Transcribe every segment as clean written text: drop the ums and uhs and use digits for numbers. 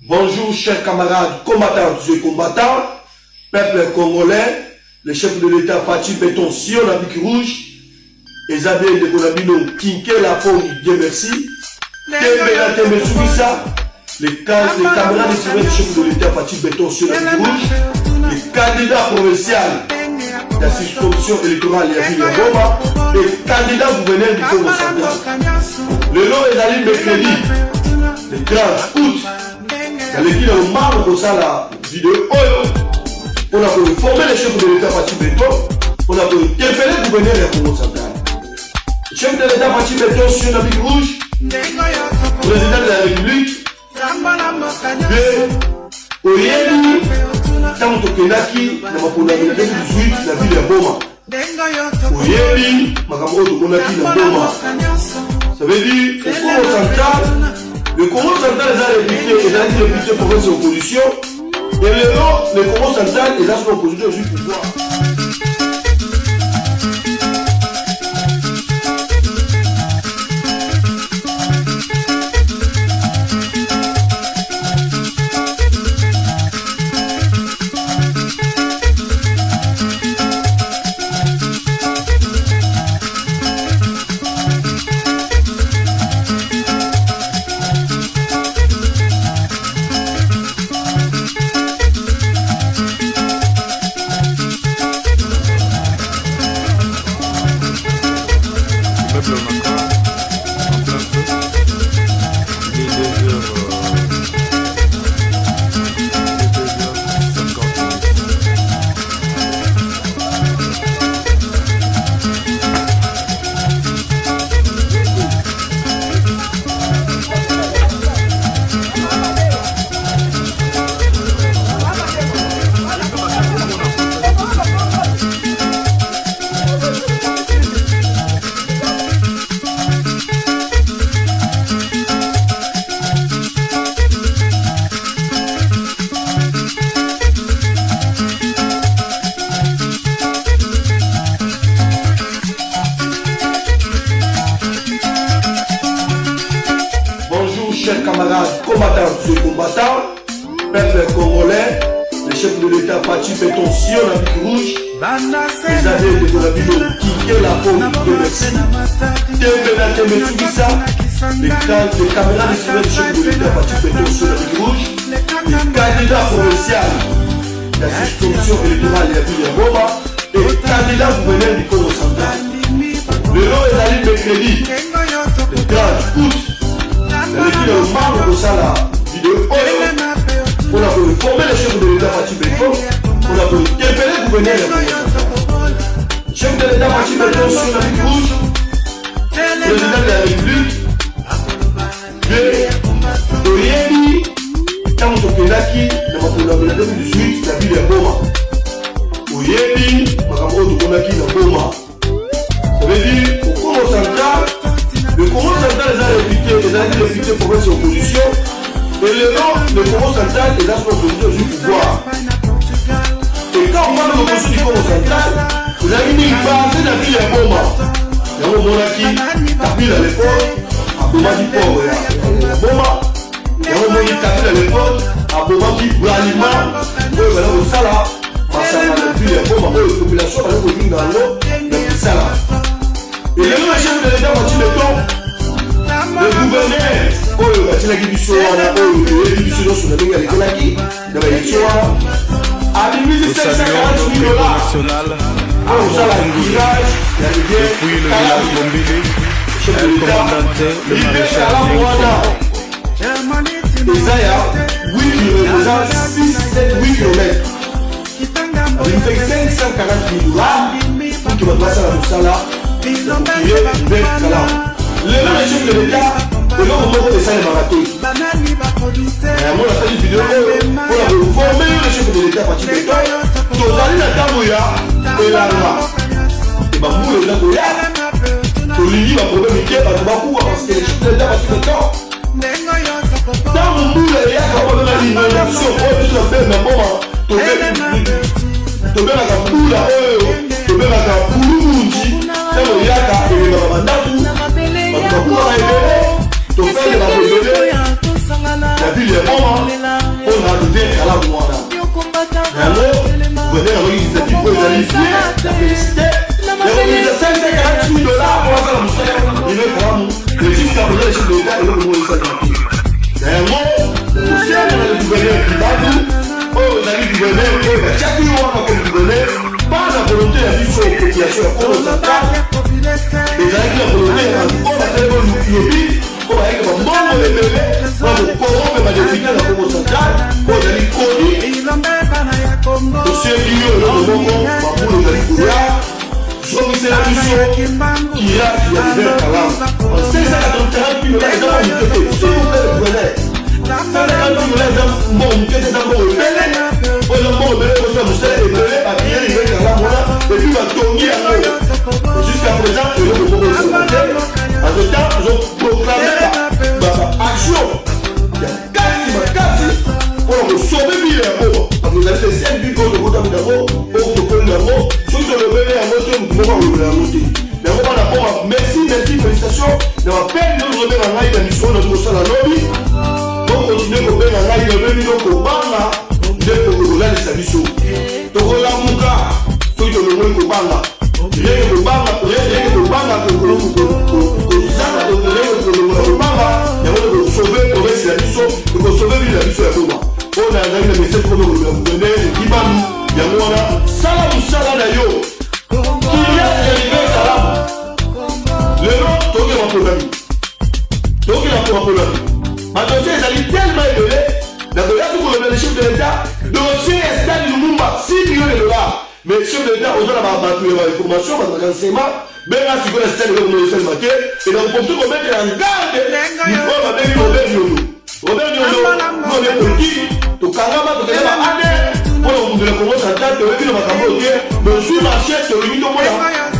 Bonjour chers camarades combattants et combattants, peuple congolais, le chef de l'État Fachi Béton Sion la Bic Rouge, Isabelle de Bonabino, Kinké la Pong, Dieu merci, Tembela Tembe Soubissa, les camarades et du chef de l'État Fachi Béton Sion la Bic Rouge, les candidats provinciaux de la circonscription électorale de la Goma, les candidats gouverneurs du Congo central. Le nom est Ali mercredi, le grand août. Dans l'équipe de l'Omar, on a la vidéo. On a pu former les chefs de l'État Fachi Béton. On a pu interpeller le gouverneur du Congo central. Le chef de l'État Fachi Béton sur la Bic Rouge, président de la République, de Oyeni, Tamuto Kenaki, dans ma politique 2018, la ville de Boma. Oyeni, Makamoto Monaki, la Boma. Ça veut dire que le Congo central est réputé pour faire ses oppositions. Et le Congo central est son opposition au pouvoir. Chers camarades combattants et combattants, peuple congolais, le chef de l'État Fachi Béton Sion la Bic Rouge, Isabelle de Bonabino, Kinké la Pong, Dieu merci, Tembela Tembe Soubissa, les camarades du chef de l'État Fachi Béton Sion la Bic Rouge, les candidats provinciaux de la circonscription électorale de la ville de Goma et les candidats gouverneurs du Congo central. Le nom est Ali mercredi, le grand août. Dans l'équipe de l'Omar, on a la vidéo. On a pu former les chefs de l'État Fachi Béton. On a pu interpeller le gouverneur du Congo central. Chef de l'État Fachi Béton sur la Bic Rouge, président de la République, de Oyeni, Tamuto Kenaki, dans ma politique 2018, la ville de Boma. Oyeni, Makamoto Monaki, la Boma. Ça veut dire au Congo central. Le Congo central est réputé pour faire ses oppositions. Et le Congo central est son opposition au pouvoir. Et quand on parle de l'opposition du Congo central, vous avez mis une base de la ville à Boma. Il y a un monarchie, la ville à l'époque, à Boma du port, à Boma. Il y a un monarchie, la ville à l'époque, à Boma du Bralima. Il y a un Sala, la ville à Boma, la population, elle est revenue dans l'eau, dans le Sala. Et le chef de l'État Fachi Béton, le gouverneur, il a dit du soir, il a dit du soir sur la ligne avec Kenaki, il a dit du soir, a divisé 540 000 $. On a la village, il a dit depuis le village Bombili, le commandant, le maréchal. Isaiah, oui, il représente 6-7-8 km. Il fait 540 000 $ pour qu'il va passer à la Moussala. Le chef de l'État, le nom de ça est marathon. Moi, on a fait une vidéo pour former le chef de l'État Fachi Béton. Tu as allé la Tamoya et la loi. Et bah, vous, les Tamoya, tu lis ma problème qui est parce que le chef de l'État Fachi Béton. Dans mon bout, il y a quand même une inondation. Tu as fait un moment. Tu as fait un bout là. Tu as fait un bout. Temo yaka et le mandaku, parce que pour la ville est Boma, Hubert Kalamu wana yango gouverneur akoki initiative po ezali bien la félicité yakomiza 540 000 dollars po asala mosala Hubert Kalamu le jusqu'à présent le chef de l'état eloko mo esalaka te na yango osiana na le gouverneur Kibadu oyo ezali gouverneur oyo batiaki yo wana comme gouverneur pas na volonté ya biso population ya Congo central ezalaki na volonté ya oyo basalaki lobi po bayaki bambongo ebele na bokorompe badepute na Congo central po ezali koni tosengi yo eloko moko bambula ezali koya zomisela biso kiya ya Hubert Kalamu 540 000 dollars eza mo moke te s'il vous plaît le gouverneur 540 000 dollars eza mo moke te eza mbongo ebele po eza mbongo ebele kosa mosala ebele babiye Hubert Kalamu wana epuis batongi yango jusqu'à présent eloko moko esalaka te en ce temps tozoproclame baaction ya kasi makasi mpona kosauve bile yango parce que ezali les 5 biko tokotami yango po tokoli yango soki tolobeli yango te motu moko alobela yango te yango bana mpona merci félicitation na bapele nyonso obenga ngai na mission na tokosala lobi tokontinue kobenga ngai lobebi tokobanga nde tokolalisa biso tokolamuka soki tolongoli kobanga lenge kobanga kozanga tolongola kobanga yango tokosauve province ya biso tokosauve ville ya biso ya Goma mpona azali na message kono kolobela gouverneur Kibanu yango wana sala mosala na yo kilia ya Hubert Kalamu lelo tokela programme badossier ezali tellement ebele nakoya sokolobela chef de l'état dossier Estelle Lumumba 6 millions de dollars mais chef de l'état oza na bato ya bainformation bato ya renseignement benga sikoyo na Estelle eloko moyosalema te enakoporte komettre en garde oyo babengi Robert Nyondo node politique tokangama tokende baane mpona kokundela Congo central toyebi na makambo ote mais sur marché tolingi tomona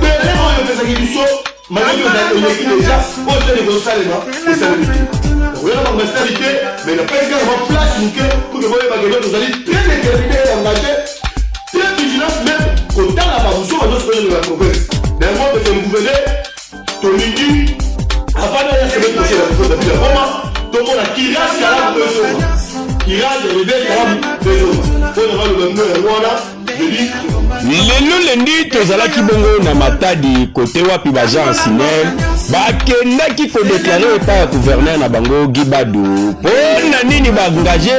bele oyo epesaki biso maleki eleki deja po tene kosalema esalemi te oyana bango esali te mais napesi kaka baflash moke pour que boyebaka eloko tozali très déterminé et engagé très vigilance même kotala bamosu banyonso koyele la province na yango pese gouverneur tolingi avant ya semaine prochaine ya ville ya Goma tomona Kirage Kalamu bezoma Kirage Hubert Kalamu bezoma mpona balobamino yango wana lelo lendi tozalaki bongo na Matadi kote wapi bajean sinel bakendaki kodeklare epai ya gouverneur na bango Gibadu mpona nini baengage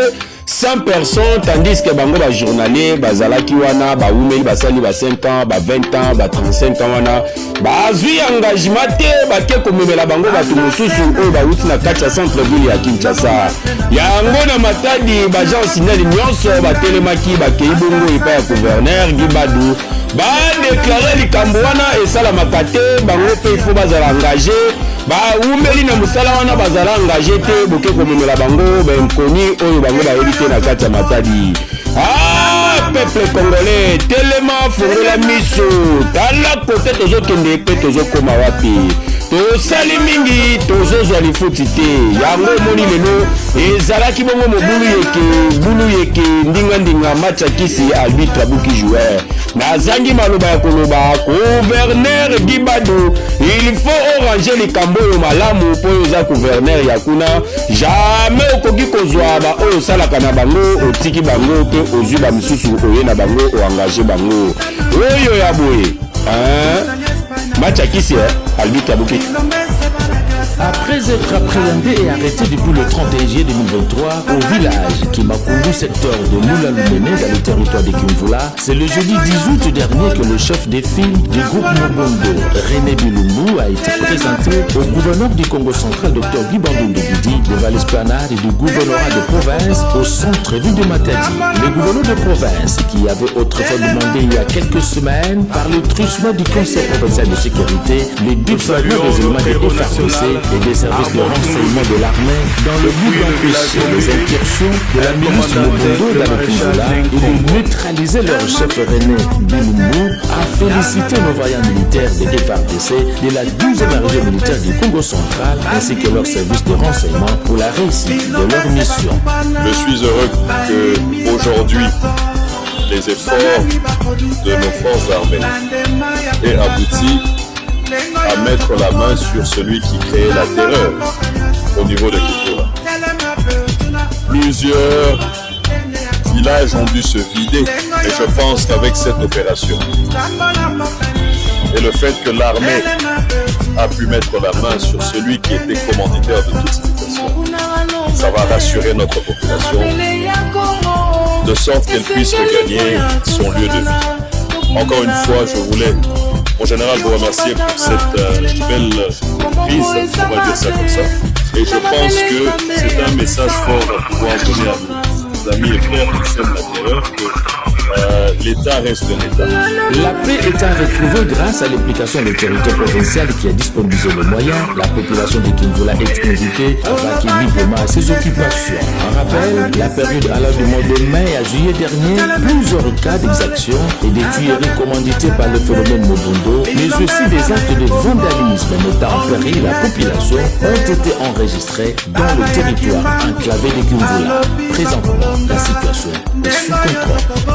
100 personnes tandis que bango ba journalier bazalaki wana ba umeli basali ba 5 ans ba 20 ans ba 35 ans wana bazwi engagement te bake komemela bango bato mosusu oyo bauti na kati ya centre ville ya Kinshasa yango na Matadi bajean sinel nyonso batelemaki bakei bongo epai ya gouverneur Gibadu badeklare likambo wana esalamaka te bango mpe ifo bazala engage baumeli na mosala wana bazala engage te boke komemela bango bankoni oyo bango bayebi te na kati ya Matadi. Peuple congolais telema fongola miso tala kote tozokende mpe tozokoma wapi tosali mingi tozozwa lifuti te yango omoni lelo ezalaki bongo mobulu yeke ndinga Machakisi arbitre abuki joueur nazangi maloba ya koloba gouverneur Gibadu il faut oranger likambo oyo malamu po oza gouverneur ya kuna jamais okoki kozwa ba oyo salaka na bango otiki bango te ozwi ba misusu oye na bango oengage bango oyo ya boye Machakisi arbitre abuki. Après être appréhendé et arrêté depuis le 31 juillet 2023 au village Kimakundu, secteur de Moula-Lumene, dans le territoire de Kimvula, c'est le jeudi 10 août dernier que le chef des filles du groupe Mobondo, René Bilumbu, a été présenté au gouverneur du Congo central, Dr Guibandou Ndebidi, devant l'esplanade du gouvernorat de province au centre-ville de Matadi. Le gouverneur de province, qui avait autrefois demandé il y a quelques semaines, par le truchement du Conseil provincial de sécurité, les déploiements des éléments de FARDC et des services de renseignement de l'armée dans le but d'empêcher les incursions de la milice Mobondo dans le Kinshasa et de neutraliser leur chef René Bilumbu, a félicité nos voyants militaires de FARDC de la 12e région militaire du Congo central ainsi que leurs services de renseignement pour la réussite de leur mission. Je suis heureux que aujourd'hui les efforts de nos forces armées aient abouti à mettre la main sur celui qui créait la terreur au niveau de Kifura. Plusieurs villages ont dû se vider. Et je pense qu'avec cette opération et le fait que l'armée a pu mettre la main sur celui qui était commanditaire de toute situation, ça va rassurer notre population de sorte qu'elle puisse regagner son lieu de vie. Encore une fois, je voulais, mon général, vous remercier pour cette belle prise, on va dire ça comme ça. Et je pense que c'est un message fort à pouvoir donner à nos amis et frères qui s'aiment l'intérieur que l'État reste un État. La paix est à retrouver grâce à l'implication de l'autorité provinciale qui a disponibilisé les moyens. La population de Kimvula est invitée à vaquer librement à ses occupations. En rappel, la période allant du mois de mai à juillet dernier, plusieurs cas d'exaction et des tueries commanditées par le phénomène Mobundo, mais aussi des actes de vandalisme mettant en péril la population ont été enregistrés dans le territoire enclavé de Kimvula. Présentement, la situation est sous contrôle.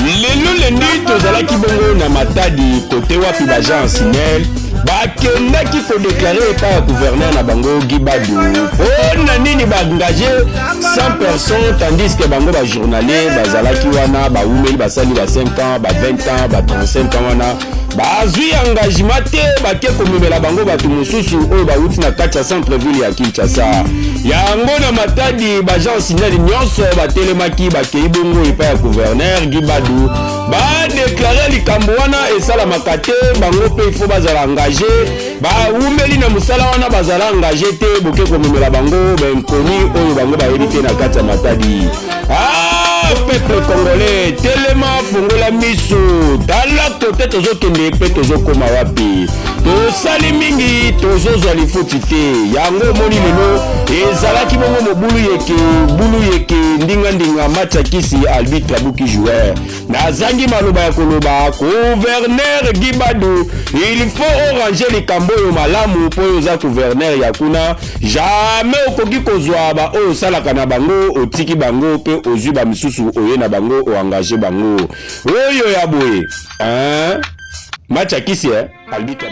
lelo lendi tozalaki bongo na Matadi kote wapi bajan Sinel bakendaki kodeklare epai ya gouverneur na bango Gibadu mpona nini baengage 100 personnes tandis que bango bajournalier bazalaki wana baumeli basali ba 5 ans ba 20 ans ba 35 ans wana bazwi engagement te bake komemela bango bato mosusu oyo bauti na kati ya centre-ville ya Kinshasa. Yango na Matadi bajan Sinel nyonso batelemaki bakei bongo epai ya gouverneur Gibadu badeklare likambo wana esalamaka te bango mpe ifo bazala engage baumeli na mosala wana bazala engage te boke komemela bango benkoni oyo bango bayebi te na kati ya Matadi. Peuple congolais telema fungola miso tala kote tozokende mpe tozokoma wapi tosali mingi tozozwa lifuti te yango moni lelo ezalaki bongo bulu yeke ndinga Mathiakisi arbitre buki joueur nazangi maloba ya koloba gouverneur Gibadu il faut oranger likambo oyo malamu po oyo za gouverneur ya kuna jamais okoki kozwa ba oyo salaka na bango otiki bango mpe ozwi ba misusu oye na bango oengage bango oyo ya boye Mathiakisi arbitre